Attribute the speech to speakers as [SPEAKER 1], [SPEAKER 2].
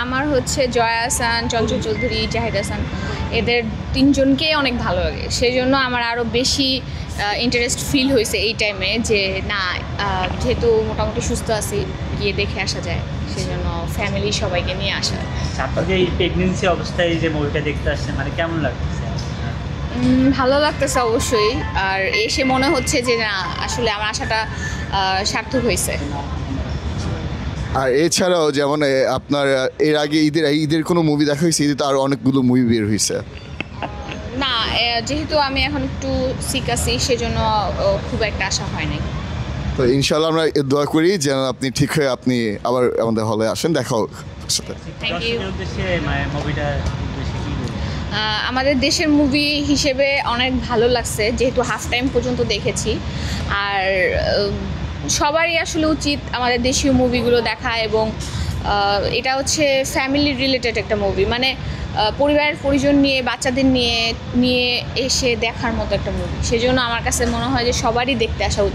[SPEAKER 1] আমার হচ্ছে জয়া আহসান, চঞ্চল চৌধুরী, জাহিদ হাসান, এদের তিনজনকেই অনেক ভালো লাগে। সেই জন্য আমার আরও বেশি ইন্টারেস্ট ফিল হয়েছে এই টাইমে যে না, যেহেতু মোটামুটি সুস্থ আছি, গিয়ে দেখে আসা যায়, সেই জন্য ফ্যামিলি সবাইকে নিয়ে আসা।
[SPEAKER 2] আপনার যে এই প্রেগনেন্সি অবস্থায় যে মুভিটা দেখতে আসছেন, মানে কেমন লাগছে?
[SPEAKER 1] ভালো লাগতেছে অবশ্যই। আর এসে মনে হচ্ছে যে না, আসলে আমার আশাটা সার্থক হয়েছে।
[SPEAKER 3] আর এছাড়াও যেমন আপনার এর আগে ঈদের কোনো মুভি দেখা হয়েছে? ঈদে তো আরও অনেকগুলো মুভি বের হয়েছে।
[SPEAKER 1] না, যেহেতু আমি এখন একটু সিক আছি, সেজন্য খুব একটা আশা হয় নাই।
[SPEAKER 3] তো ইনশাল্লাহ আমরা দোয়া করি যেন আপনি ঠিক হয়ে আপনি আবার আমাদের হলে আসেন, দেখা হোক সাথে।
[SPEAKER 1] Thank you.
[SPEAKER 2] দর্শকের উদ্দেশ্যে মুভিটা উদ্দেশ্যে কি বলবেন?
[SPEAKER 1] আমাদের দেশের মুভি হিসেবে অনেক ভালো লাগছে, যেহেতু হাফ টাইম পর্যন্ত দেখেছি। আর সবারই আসলে উচিত আমাদের দেশীয় মুভিগুলো দেখা, এবং এটা হচ্ছে ফ্যামিলি রিলেটেড একটা মুভি, মানে পরিবারের পরিজন নিয়ে, বাচ্চাদের নিয়ে নিয়ে এসে দেখার মতো একটা মুভি। সেজন্য আমার কাছে মনে হয় যে সবারই দেখতে আসা উচিত।